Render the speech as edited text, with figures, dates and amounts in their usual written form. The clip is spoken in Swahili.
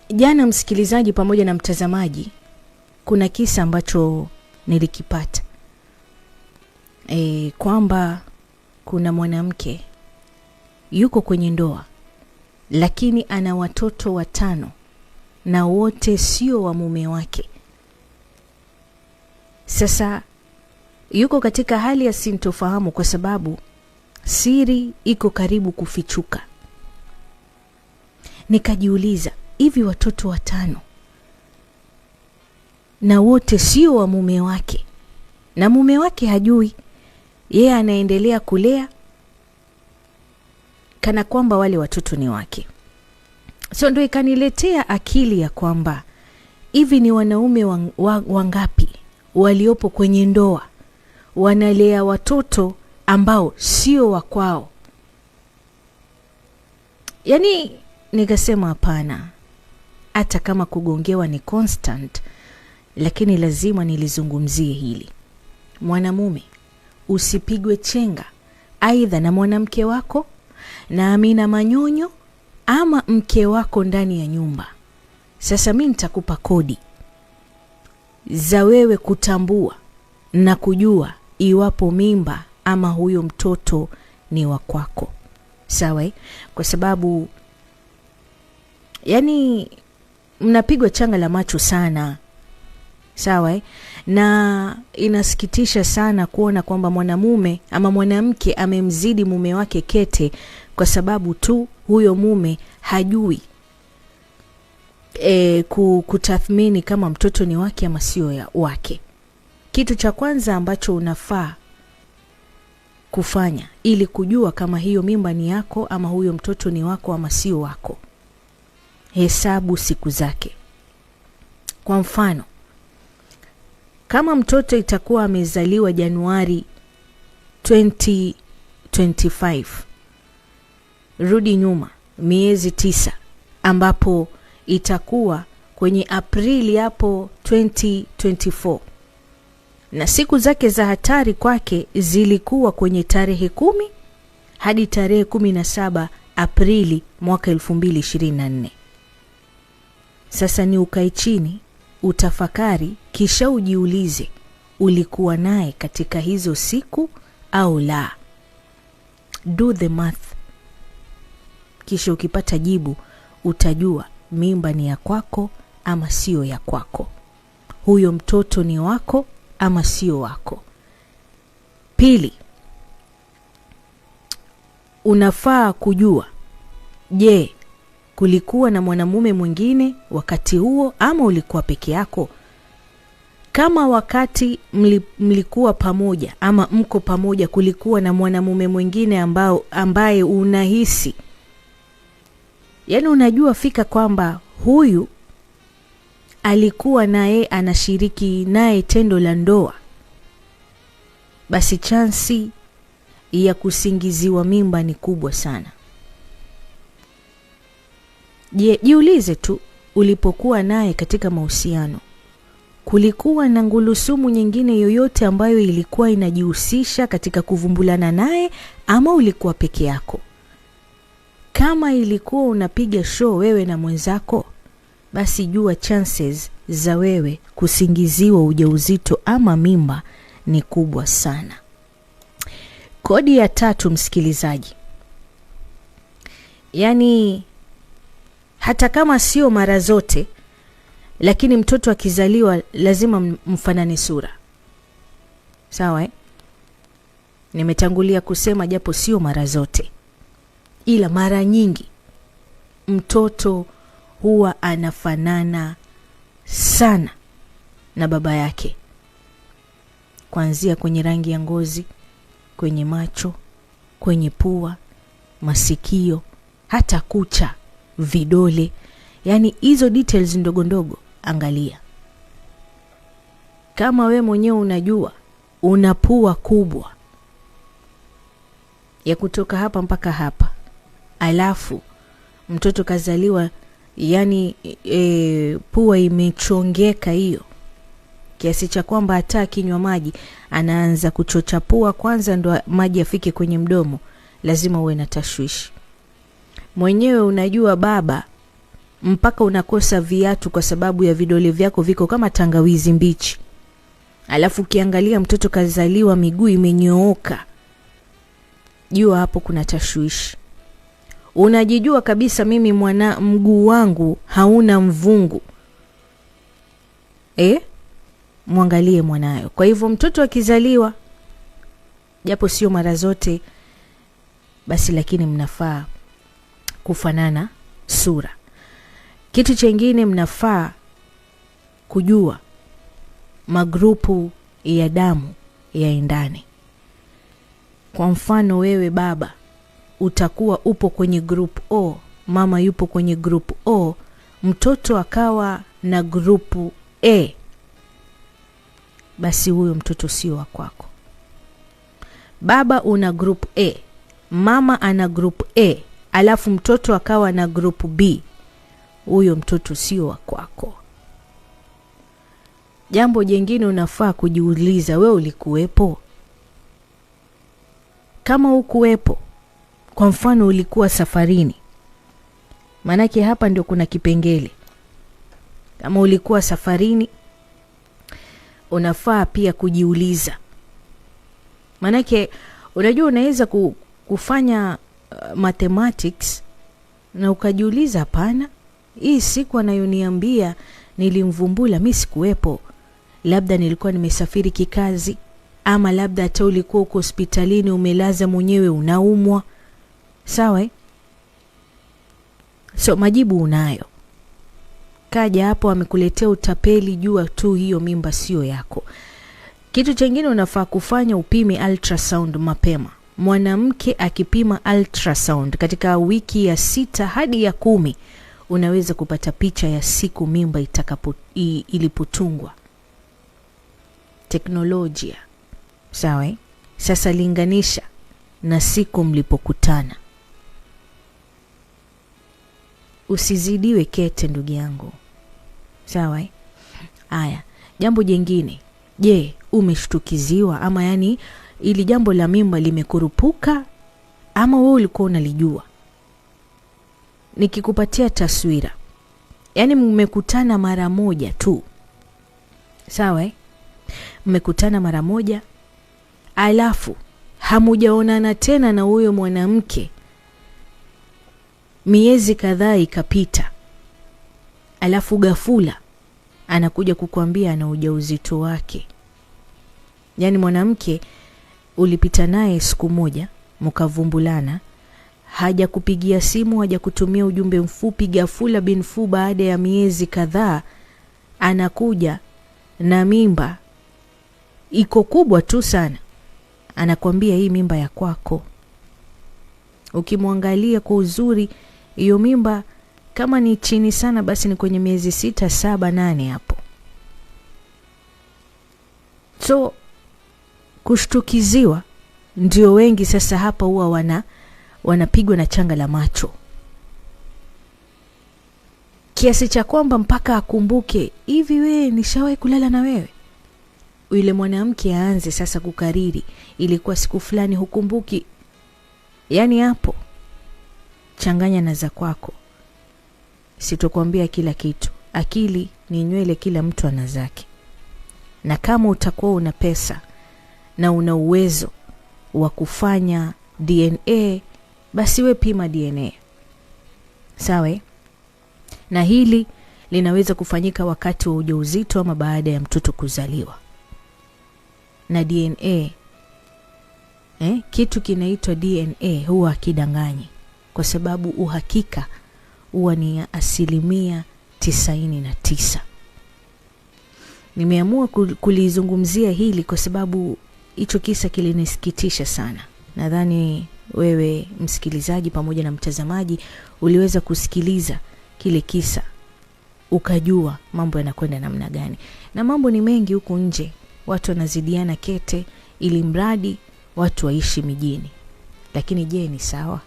Jana msikilizaji pamoja na mtazamaji, kuna kisa ambacho nilikipata. Kwamba kuna mwanamke yuko kwenye ndoa lakini ana watoto 5 na wote sio wa mume wake. Sasa yuko katika hali ya sintofahamu kwa sababu siri iko karibu kufichuka. Nikajiuliza, hivi watoto 5 na wote sio wa mume wake na mume wake hajui, yeye anaendelea kulea kana kwamba wale watoto ni wake. So ndio ikaniletea akili ya kwamba hivi ni wanaume wangapi waliopo kwenye ndoa wanalea watoto ambao sio wa kwao. Yaani nikasema hapana, hata kama kugongewa ni constant, lakini lazima nilizungumzie hili. Mwanamume, usipigwe chenga aidha na mwanamke wako na Amina Manyonyo ama mke wako ndani ya nyumba. Sasa mimi nitakupa kodi za wewe kutambua na kujua iwapo mimba ama huyo mtoto ni wa kwako. Sawa? Kwa sababu yani mnapigwa changa la macho sana. Sawa? Na inasikitisha sana kuona kwamba mwanamume ama mwanamke amemzidi mume wake kete kwa sababu tu huyo mume hajui kutathmini kama mtoto ni wake ama sio ya wake. Kitu cha kwanza ambacho unafaa kufanya ili kujua kama hiyo mimba ni yako ama huyo mtoto ni wako ama sio wako, hesabu siku zake. Kwa mfano, kama mtoto itakuwa amezaliwa Januari 2025, rudi nyuma miezi 9 ambapo itakuwa kwenye Aprili hapo 2024. Na siku zake za hatari kwake zilikuwa kwenye tarehe 10 hadi tarehe 17 Aprili mwaka 2024. Sasa ni ukae chini, utafakari, kisha ujiulize ulikuwa naye katika hizo siku au la. Do the math. Kisha ukipata jibu utajua mimba ni ya kwako ama sio ya kwako. Huyo mtoto ni wako ama sio wako. Pili, unafaa kujua, je, kulikuwa na mwanamume mwingine wakati huo ama ulikuwa peke yako? Kama wakati mlikuwa pamoja ama mko pamoja kulikuwa na mwanamume mwingine ambaye unahisi, yani unajua fika kwamba huyu alikuwa naye anashiriki naye tendo la ndoa, basi chansi ya kusingiziwa mimba ni kubwa sana. Jiulize tu, ulipokuwa naye katika mahusiano kulikuwa na ngulusumu nyingine yoyote ambayo ilikuwa inajihusisha katika kuvumbulana naye ama ulikuwa peke yako? Kama ilikuwa unapiga show wewe na mwenzako, basi jua chances za wewe kusingiziwa ujauzito ama mimba ni kubwa sana. Kodi ya 3, msikilizaji. Yani hata kama sio mara zote, lakini mtoto akizaliwa lazima mfanane sura. Sawa? Nimetangulia kusema japo sio mara zote, ila mara nyingi mtoto huwa anafanana sana na baba yake, kuanzia kwenye rangi ya ngozi, kwenye macho, kwenye pua, masikio, hata kucha, vidole. Yani hizo details ndogo ndogo angalia. Kama we mwenyewe unajua una pua kubwa ya kutoka hapa mpaka hapa, alafu mtoto kazaliwa yani pua imechongeka hiyo kiasi cha kwamba hata kinywa maji anaanza kuchocha pua kwanza ndo maji afike kwenye mdomo, lazima uwe na tashwishi. Mwenyewe unajua baba mpaka unakosa viatu kwa sababu ya vidole vyako viko kama tangawizi mbichi. Alafu ukiangalia mtoto kazaliwa miguu imenyooka, jua hapo kuna tashwishi. Unajijua kabisa mimi mguu wangu hauna mvungu. Muangalie mwanayo. Kwa hivyo mtoto akizaliwa, japo sio mara zote, basi lakini mnafaa kufanana sura. Kitu chengine mnafaa kujua magrupu ya damu yaendane. Kwa mfano wewe baba utakuwa upo kwenye group O, mama yupo kwenye group O, mtoto akawa na grupu A, basi huyo mtoto sio wa kwako. Baba una group A, mama ana group A, alafu mtoto akawa na group B, huyo mtoto sio wa kwako. Jambo jingine unafaa kujiuliza, wewe ulikuwepo? Kama hukuwepo, kwa mfano ulikuwa safarini, manake hapa ndio kuna kipengele. Kama ulikuwa safarini, unafaa pia kujiuliza. Manake unajua unaweza kufanya mathematics na ukajiuliza, hapana, hii siku anayoniambia nilimvumbula, mimi sikuwepo. Labda nilikuwa nimesafiri kikazi, ama labda hata ulikuwa uko hospitalini umelaza mwenyewe unaumwa. Sawa? So majibu unayo. Kaja hapo amekuletea utapeli, jua tu hiyo mimba sio yako. Kitu kingine unafaa kufanya, upime ultrasound mapema. Mwanamke akipima ultrasound katika wiki ya 6 hadi ya 10, unaweza kupata picha ya siku mimba ilipotungwa. Teknolojia. Sawa? Sasa linganisha na siku mlipokutana. Usizidiwe kete ndugu yangu. Sawa? Haya, jambo jingine. Je, umeshtukiziwa ama yani ili jambo la mimba limekurupuka ama wewe ulikuwa unalijua? Nikikupatia taswira. Yani mmekutana mara moja tu. Sawa? Mmekutana mara moja, alafu hamujaonana tena na huyo mwanamke miezi kadhaa ikapita. Alafu ghafula anakuja kukuambia ana ujauzito wake. Yani mwanamke ulipita naye siku moja, mkavumbulana, haja kupigia simu, haja kutumia ujumbe mfupi, ghafula binfu baada ya miezi kadhaa anakuja na mimba iko kubwa tu sana. Anakuambia hii mimba ya kwako. Ukimwangalia kwa uzuri, hiyo mimba kama ni chini sana basi ni kwenye miezi 6, 7, 8 hapo. So kushtukiziwa ndio wengi sasa hapa huwa wanapigwa na changa la macho. Kiasi cha kwamba mpaka akumbuke, hivi wewe nishawahi kulala na wewe? Yule mwanamke aanze sasa kukariri, ilikuwa siku fulani, hukumbuki. Yani hapo changanya na za kwako. Sitokuambia kila kitu. Akili ni nywele, kila mtu ana zake. Na kama utakuwa una pesa na una uwezo wa kufanya DNA, basi we pima DNA. Sawa? Na hili linaweza kufanyika wakati wa ujauzito ama baada ya mtoto kuzaliwa. Na DNA, kitu kinaitwa DNA huwa kidanganyi, kwa sababu uhakika huwa ni 99%. Nimeamua kulizungumzia hili kwa sababu hicho kisa kilinisikitisha sana. Nadhani wewe msikilizaji pamoja na mtazamaji uliweza kusikiliza kile kisa ukajua mambo yanakwenda namna gani. Na mambo ni mengi huku nje, watu wanazidiana kete ili mradi watu waishi mijini. Lakini je, ni sawa?